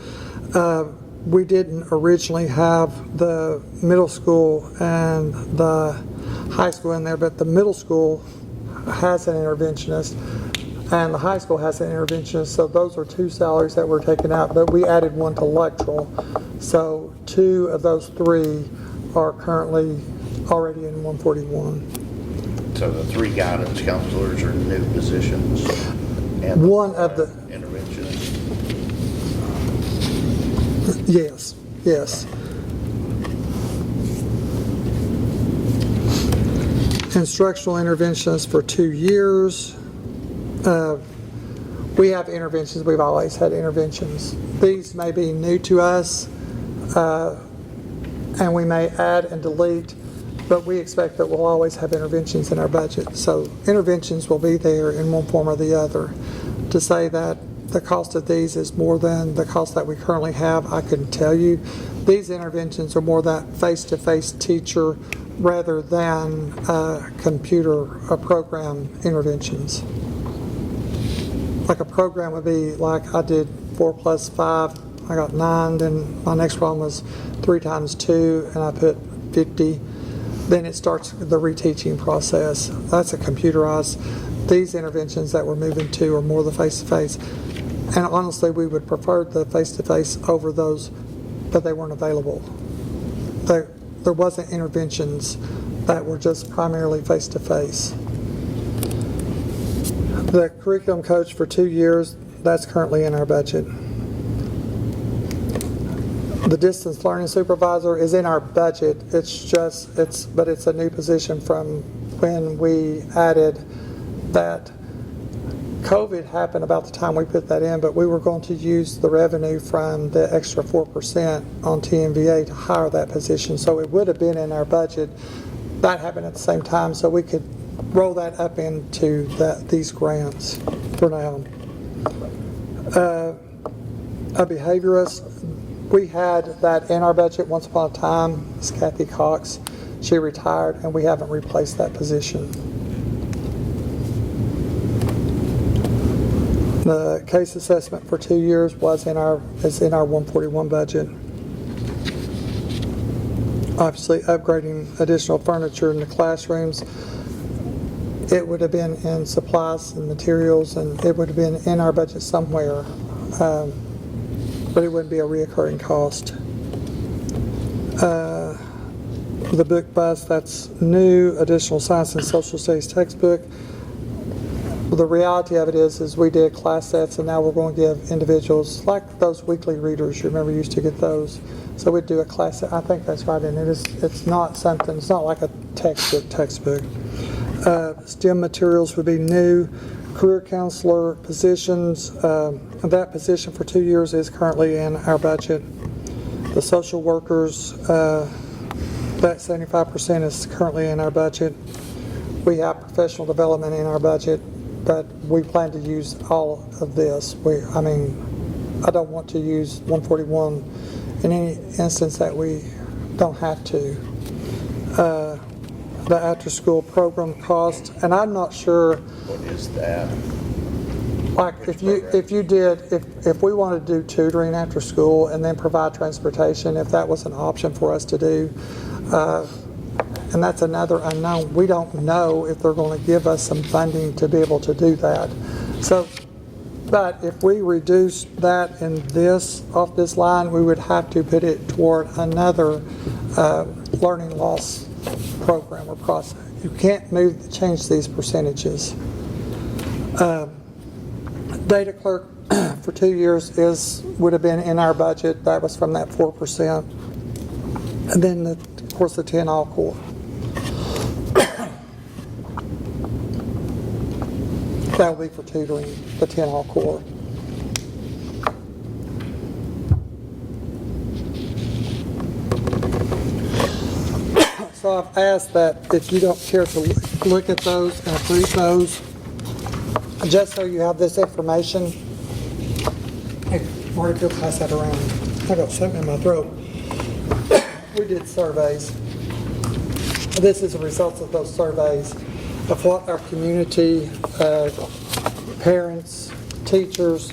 We didn't originally have the middle school and the high school in there, but the middle school has an interventionist and the high school has an interventionist, so those are 2 salaries that were taken out, but we added 1 to Electoral. So 2 of those 3 are currently already in 141. So the 3 guidance counselors are new positions? And One of the- interventionists? Yes, yes. Instructional interventionists for 2 years. We have interventions, we've always had interventions. These may be new to us, and we may add and delete, but we expect that we'll always have interventions in our budget. So interventions will be there in one form or the other. To say that the cost of these is more than the cost that we currently have, I couldn't tell you. These interventions are more that face-to-face teacher rather than computer program interventions. Like a program would be like I did 4 plus 5, I got 9, then my next one was 3 times 2 and I put 50. Then it starts the reteaching process. That's a computerized. These interventions that we're moving to are more the face-to-face. And honestly, we would prefer the face-to-face over those, but they weren't available. There wasn't interventions that were just primarily face-to-face. The curriculum coach for 2 years, that's currently in our budget. The distance learning supervisor is in our budget. But it's a new position from when we added that. COVID happened about the time we put that in, but we were going to use the revenue from the extra 4% on TMVA to hire that position. So it would have been in our budget. That happened at the same time, so we could roll that up into these grants for now. A behaviorist, we had that in our budget once upon a time. It's Kathy Cox. She retired, and we haven't replaced that position. The case assessment for 2 years is in our 141 budget. Obviously, upgrading additional furniture in the classrooms, it would have been in supplies and materials, and it would have been in our budget somewhere, but it wouldn't be a reoccurring cost. The book bus, that's new, additional science and social studies textbook. The reality of it is we did class sets, and now we're going to give individuals, like those weekly readers, you remember used to get those. So we'd do a class set. I think that's right, and it's not something, it's not like a textbook. STEM materials would be new. Career counselor positions, that position for 2 years is currently in our budget. The social workers, that 75% is currently in our budget. We have professional development in our budget, but we plan to use all of this. I don't want to use 141 in any instance that we don't have to. The after-school program cost, and I'm not sure. What is that? Like if we wanted to do tutoring after school and then provide transportation, if that was an option for us to do, and that's another unknown. We don't know if they're going to give us some funding to be able to do that. So, but if we reduce that in off this line, we would have to put it toward another learning loss program or process. You can't change these percentages. Data clerk for 2 years would have been in our budget. That was from that 4%. And then, of course, the 10 all-core. That will be for tutoring, the 10 all-core. So I've asked that if you don't care to look at those and approve those, just so you have this information. Hey, Marty, if you'll pass that around. I got something in my throat. We did surveys. This is a result of those surveys of what our community, parents, teachers,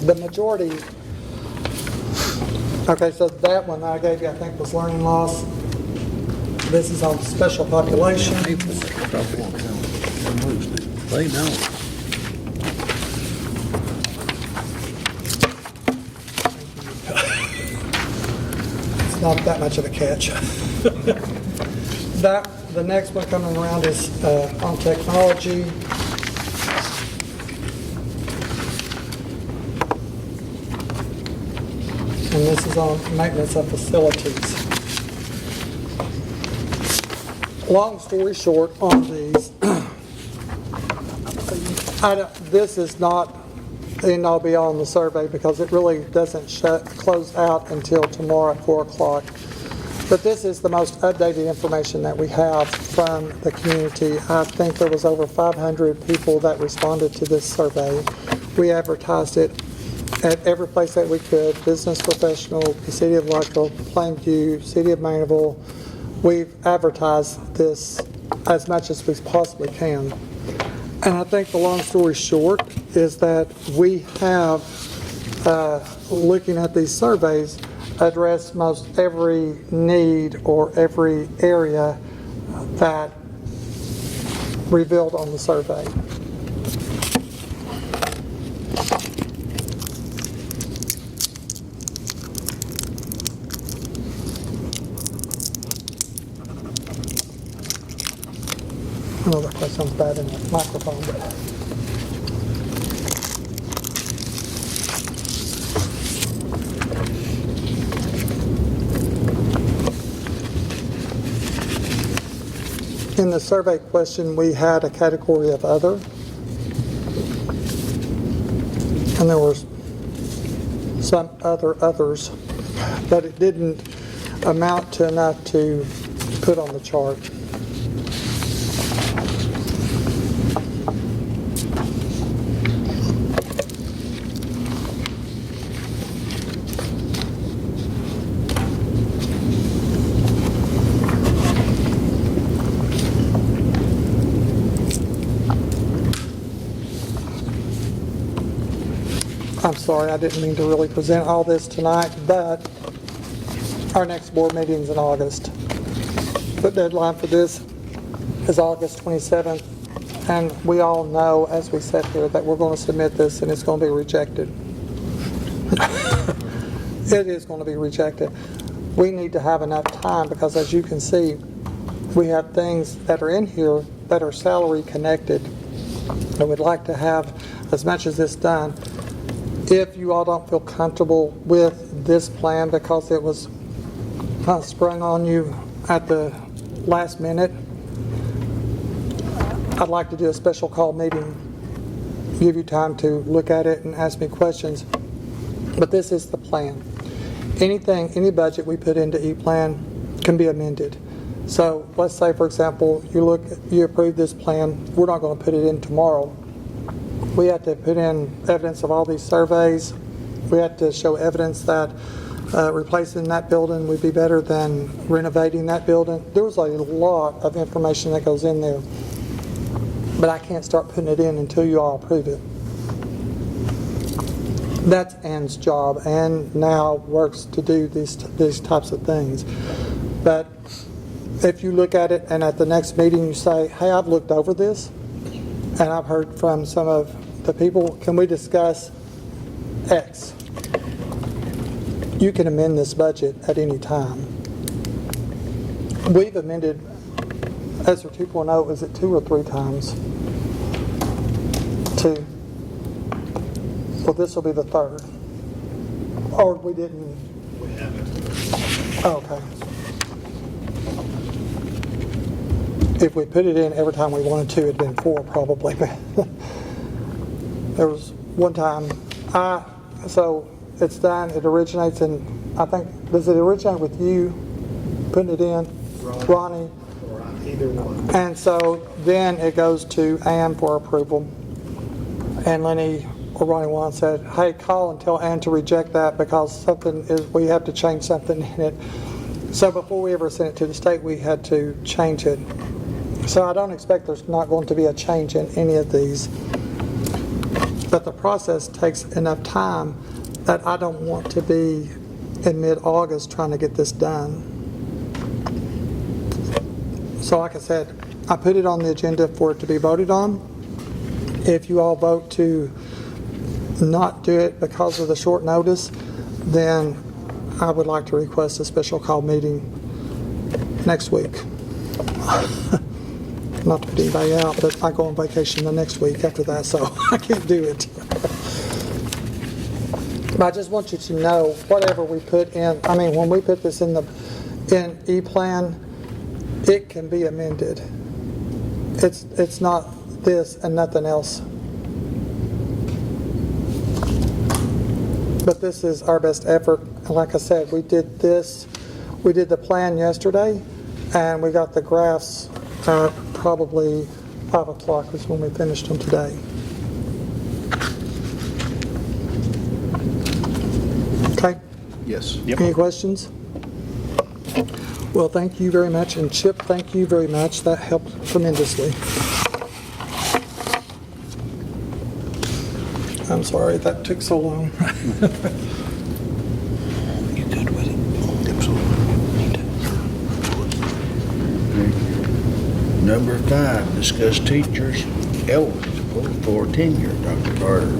the majority. Okay, so that one I gave you, I think, was learning loss. This is on special population. They know. It's not that much of a catch. The next one coming around is on technology. And this is on maintenance of facilities. Long story short on these, this is not the end all be all in the survey because it really doesn't close out until tomorrow at 4 o'clock. But this is the most updated information that we have from the community. I think there was over 500 people that responded to this survey. We advertised it at every place that we could, Business Professional, the City of Luttrell, Plainview, City of Maynardville. We've advertised this as much as we possibly can. And I think the long story short is that we have, looking at these surveys, addressed most every need or every area that revealed on the survey. I know that probably sounds bad in the microphone, but. In the survey question, we had a category of other. And there was some others, but it didn't amount to enough to put on the chart. I'm sorry, I didn't mean to really present all this tonight, but our next board meeting's in August. The deadline for this is August 27th, and we all know, as we sit here, that we're going to submit this and it's going to be rejected. It is going to be rejected. We need to have enough time because, as you can see, we have things that are in here that are salary connected. I would like to have as much as this done. If you all don't feel comfortable with this plan because it was sprung on you at the last minute, I'd like to do a special call meeting, give you time to look at it and ask me questions. But this is the plan. Anything, any budget we put into E-Plan can be amended. So let's say, for example, you approve this plan, we're not going to put it in tomorrow. We have to put in evidence of all these surveys. We have to show evidence that replacing that building would be better than renovating that building. There was a lot of information that goes in there, but I can't start putting it in until you all approve it. That's Ann's job. Ann now works to do these types of things. But if you look at it and at the next meeting you say, hey, I've looked over this, and I've heard from some of the people, can we discuss X? You can amend this budget at any time. We've amended ESSER 2.0, is it 2 or 3 times? 2. Well, this will be the 3rd. Or we didn't? We haven't. Oh, okay. If we put it in every time we wanted to, it'd been 4 probably. There was one time, so it's done, it originates in, I think, does it originate with you putting it in? Ronnie? Or either one. And so then it goes to Ann for approval. And Lenny or Ronnie Wan said, hey, call and tell Ann to reject that because we have to change something in it. So before we ever sent it to the state, we had to change it. So I don't expect there's not going to be a change in any of these. But the process takes enough time that I don't want to be in mid-August trying to get this done. So like I said, I put it on the agenda for it to be voted on. If you all vote to not do it because of the short notice, then I would like to request a special call meeting next week. Not to put anybody out, but I go on vacation the next week after that, so I can't do it. But I just want you to know, whatever we put in, I mean, when we put this in E-Plan, it can be amended. It's not this and nothing else. But this is our best effort. And like I said, we did the plan yesterday, and we got the graphs probably 5 o'clock is when we finished them today. Okay? Yes. Any questions? Well, thank you very much. And Chip, thank you very much. That helped tremendously. I'm sorry that took so long. You good with it? Absolutely. Number 5, discuss teachers eligible for tenure, Dr. Carter.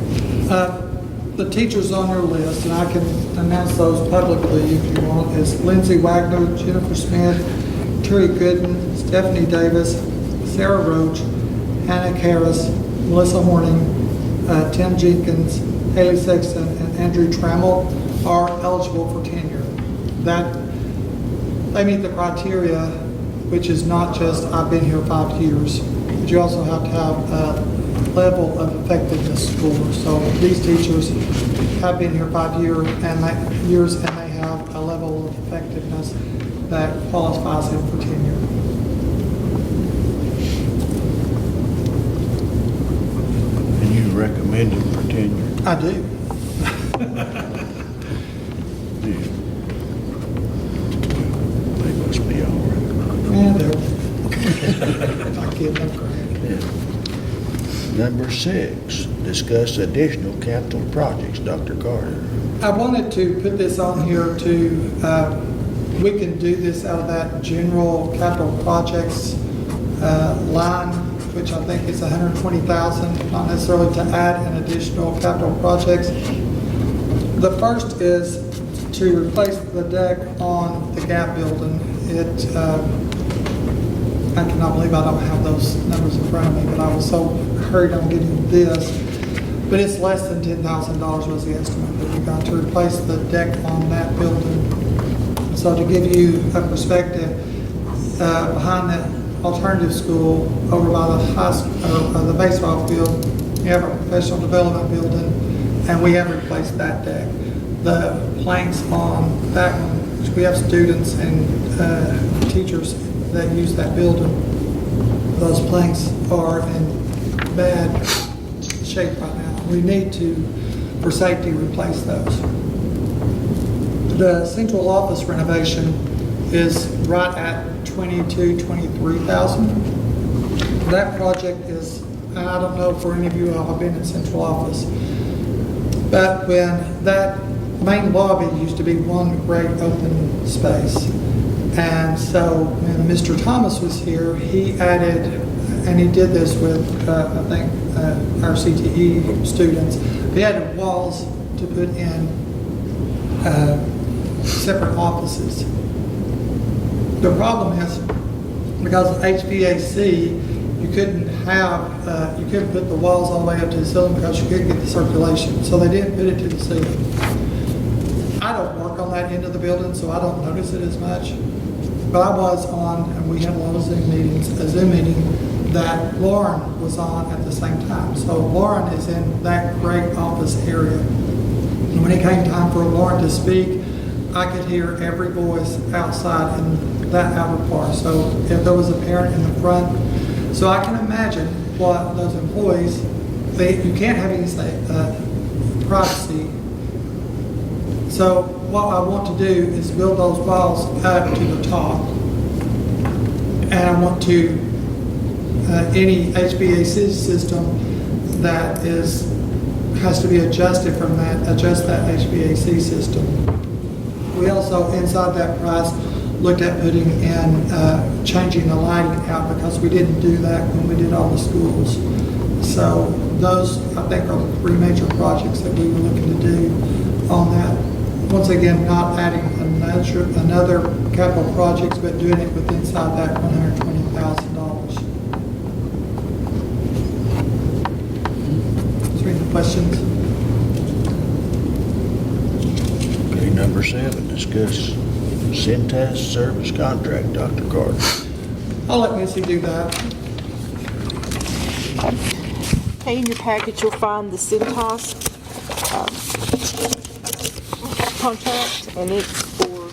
The teachers on your list, and I can announce those publicly if you want, is Lindsay Wagner, Jennifer Smith, Terry Gooden, Stephanie Davis, Sarah Roach, Hannah Karras, Melissa Horning, Tim Jenkins, Haley Sexton, and Andrew Trammell are eligible for tenure. That, they meet the criteria, which is not just, I've been here 5 years, but you also have to have a level of effectiveness score. So these teachers have been here 5 years, and they have a level of effectiveness that qualifies them for tenure. And you recommend him for tenure? I do. They must be all right. And they're, I kid, I'm correct. Number 6, discuss additional capital projects. Dr. Carter. I wanted to put this on here to, we can do this out of that general capital projects line, which I think is $120,000, not necessarily to add an additional capital projects. The first is to replace the deck on the Gap building. It, I cannot believe I don't have those numbers in front of me, but I was so hurried on getting this. But it's less than $10,000 was the estimate that we got to replace the deck on that building. So to give you a perspective, behind the alternative school over by the high school, the baseball field, you have a professional development building, and we have replaced that deck. The planks on that one, which we have students and teachers that use that building, those planks are in bad shape right now. We need to, for safety, replace those. The central office renovation is right at $23,000. That project is, and I don't know for any of you who have been in central office, but when that main lobby used to be one great open space. And so when Mr. Thomas was here, he added, and he did this with, I think, our CTE students, he added walls to put in separate offices. The problem is, because of HVAC, you couldn't have, you couldn't put the walls all the way up to the ceiling because you couldn't get the circulation. So they didn't put it to the ceiling. I don't work on that end of the building, so I don't notice it as much. But I was on, and we had a lot of Zoom meetings, a Zoom meeting that Lauren was on at the same time. So Lauren is in that great office area. And when it came time for Lauren to speak, I could hear every voice outside in that outer part. So if there was a parent in the front, so I can imagine what those employees, you can't have any privacy. So what I want to do is build those walls up to the top. And I want to, any HVAC system that has to be adjusted from that, adjust that HVAC system. We also, inside that price, looked at putting in, changing the lighting out because we didn't do that when we did all the schools. So those, I think, are the 3 major projects that we were looking to do on that. Once again, not adding another capital projects, but doing it with inside that $120,000. Is there any questions? Okay, number 7, discuss Cintas service contract. Dr. Carter. I'll let Missy do that. Okay, in your package, you'll find the Cintas contract, and it's for,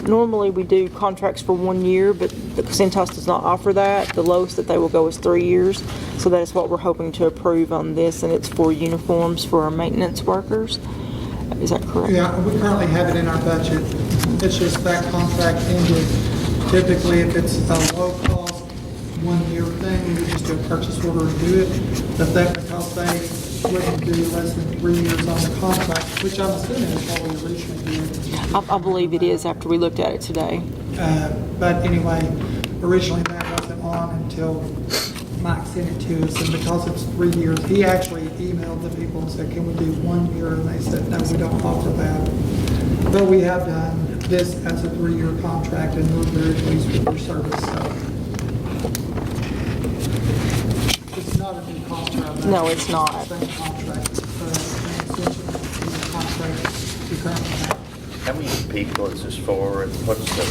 normally we do contracts for 1 year, but Cintas does not offer that. The lowest that they will go is 3 years. So that is what we're hoping to approve on this, and it's for uniforms for our maintenance workers. Is that correct? Yeah, we currently have it in our budget. It's just that contract ended. Typically, if it's a low-cost, 1-year thing, we would just do a purchase order and do it. But that, because they wouldn't do less than 3 years on the contract, which I'm assuming is what we originally did. I believe it is after we looked at it today. But anyway, originally that wasn't on until Mike sent it to us, and because it's 3 years, he actually emailed the people and said, can we do 1 year? And they said, no, we don't offer that. But we have done this as a 3-year contract, and we're very pleased with their service. So No, it's not. Same contract, same extension of the contract you currently have. How many people is this for, and what's the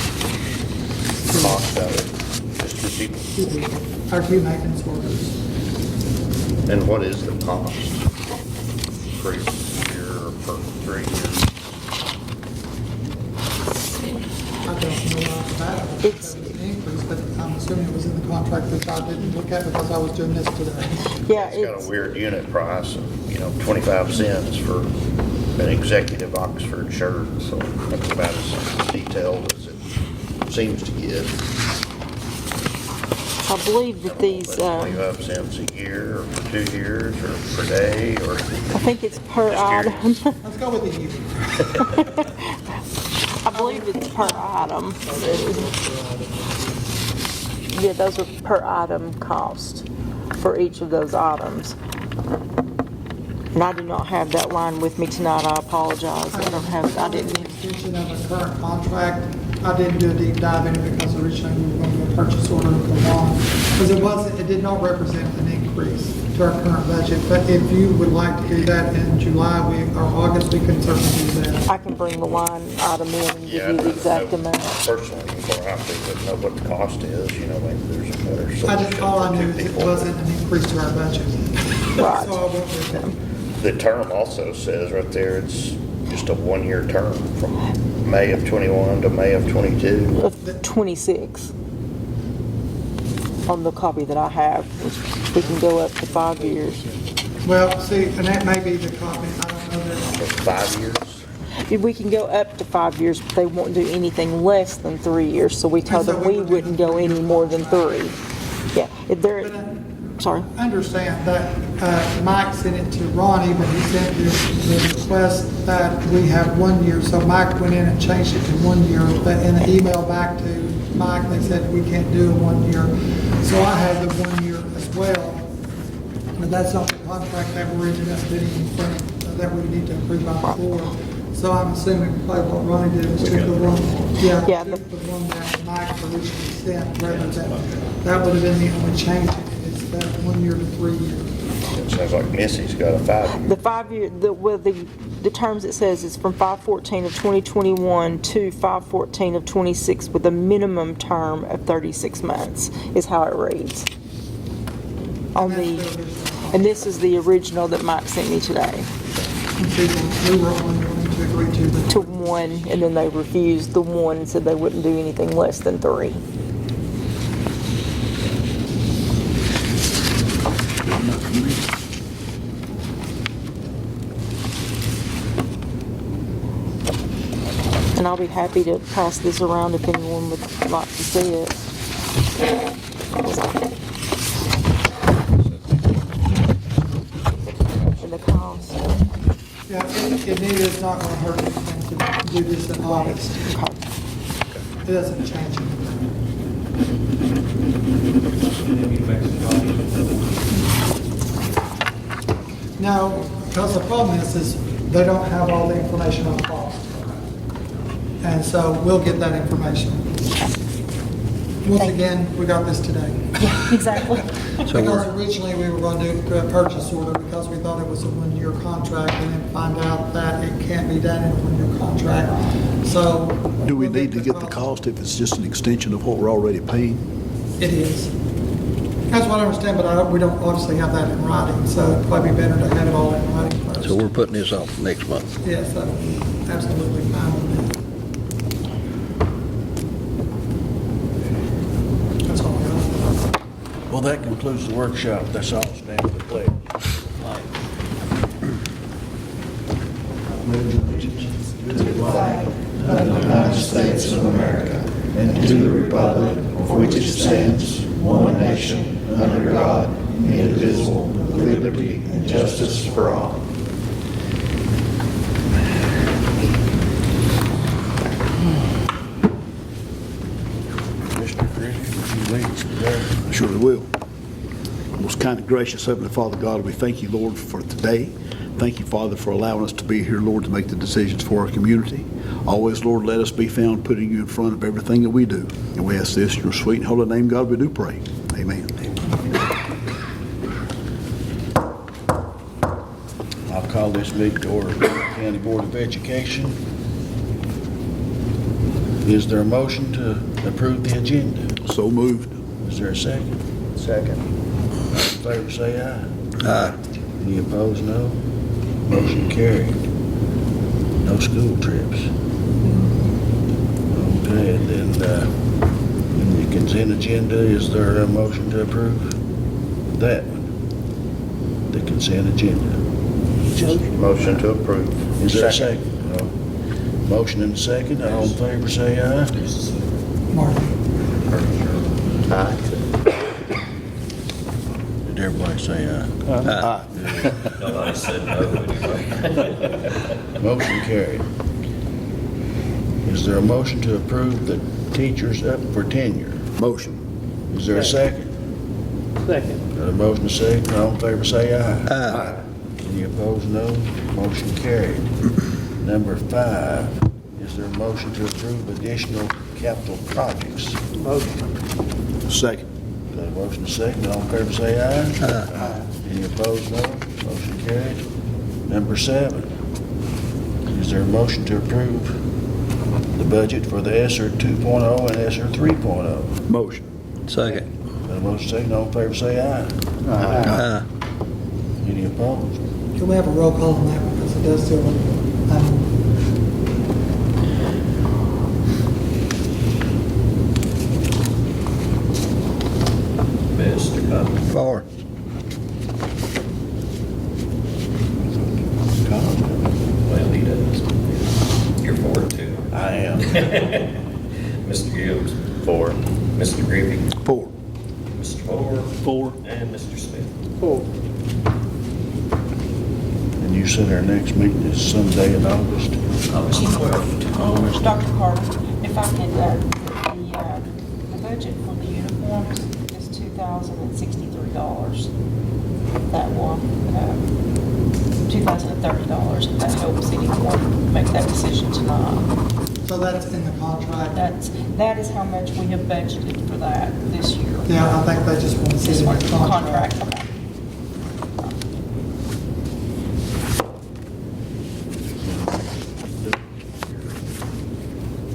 cost of it? Just 2 people? Our two maintenance workers. And what is the cost per year or per 3 years? I don't know about it. It's- It was an increase, but I'm assuming it was in the contract that I didn't look at because I was doing this today. Yeah, It's got a weird unit price of, 25 cents for an executive Oxford shirt, so that's about as detailed as it seems to get. I believe that these, But 25 cents a year, or for 2 years, or per day, or? I think it's per Just item. curious. Let's go with the year. I believe it's per item. Yeah, those are per item cost for each of those items. And I do not have that line with me tonight, I apologize. I didn't. Extension of the current contract, I didn't do a deep dive in it because originally we were going to do a purchase order with the lawn. Because it did not represent an increase to our current budget. But if you would like to do that in July, or August, we can certainly do that. I can bring the line item in and give Yeah, you the exact no, amount. Personally, before I would know what the cost is, maybe there's a better solution. All I for knew two is it people. wasn't an increase to our budget. Right. So I went with it. The term also says right there, it's just a 1-year term from May of 21 to May of 22. Of 26 on the copy that I have. We can go up to 5 years. Well, see, and that may be the copy, I don't know that. For 5 years? We can go up to 5 years, but they won't do anything less than 3 years, so we told So them we we would do wouldn't the go any 3-year more than contract. 3. Yeah, if they're, sorry. Understand that Mike sent it to Ronnie, but he sent the request that we have 1 year. So Mike went in and changed it to 1 year, but in an email back to Mike, they said we can't do a 1 year. So I had the 1 year as well. But that's not the contract that we're ended up getting in front, that we need to approve by the floor. So I'm assuming probably what Ronnie did was took the one, Yeah, took the one that Mike originally sent, rather than, that would have been the only change. It's that 1 year to 3 years. It sounds like Missy's got a 5-year. The 5 year, the terms it says is from 5/14 of 2021 to 5/14 of 26 with a minimum term of 36 months is how it reads. And this is the original that Mike sent me today. We were only going to agree to the. To 1, and then they refused the 1 and said they wouldn't do anything less than 3. And I'll be happy to pass this around if anyone would like to see it. And the cost. Yeah, it is not going to hurt anything to do this in August. Okay. It doesn't change anything. No, because the problem is they don't have all the information on cost. And so we'll get that information. Once again, we got this today. Exactly. Because originally we were going to do a purchase order because we thought it was a 1 year contract and then find out that it can't be done in a 1 year contract. So. Do we we'll need to get the cost if it's just an extension of what we're already paying? It is. That's what I understand, but we don't obviously have that in writing, so it'd probably be better to have it all in writing first. So we're putting this off next month. Yes, that would be absolutely fine with me. That's all I got. Well, that concludes the workshop. That's all. Stand for the pledge. United States of America and to the republic for which it stands, one nation, under God, indivisible, with liberty and justice for all. Mr. Christian, would you lead us in prayer? I surely will. Most kind and gracious Heavenly Father God, we thank you, Lord, for today. Thank you, Father, for allowing us to be here, Lord, to make the decisions for our community. Always, Lord, let us be found putting you in front of everything that we do. And we ask this in your sweet and holy name, God, we do pray. Amen. Call this meeting to order, County Board of Education. Is there a motion to approve the agenda? So moved. Is there a second? Second. All in favor, say aye. Aye. Any opposed, no. Motion carried. No school trips. Okay, and then, in the consent agenda, is there a motion to approve that one? The consent agenda. Motion to approve. Is there a second? No. Motion and a second, all in favor, say aye. Martin. Aye. Did everybody say aye? Nobody said no anyway. Motion carried. Is there a motion to approve the teachers up for tenure? Motion. Is there a second? Second. Got a motion and a second, all in favor, say aye. Aye. Any opposed, no. Motion carried. Number 5, is there a motion to approve additional capital projects? Motion. Second. Got a motion and a second, all in favor, say aye. Aye. Any opposed, no. Motion carried. Number 7, is there a motion to approve the budget for the ESSER 2.0 and ESSER 3.0? Motion. Second. Got a motion and a second, all in favor, say aye. Aye. Any opposed? Can we have a roll call on that one, because it does deal with, Mr. Cobb. 4. Well, he does. You're for it too. I am. Mr. Gibbs, 4. Mr. Griffey, 4. Mr. Moore, 4. and Mr. Smith. Cool. And you said our next meeting is someday in August? August 12th. Dr. Carter, if I could, the budget for the uniforms is $2,063. That will, $2,030, if that helps anyone make that decision tonight. so that's in the contract. That is how much we have budgeted for that this year. Yeah, I think they just want to see This the one, contract. contract, okay.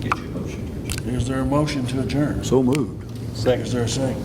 Get your motion. Is there a motion to adjourn? So moved. Is there a second?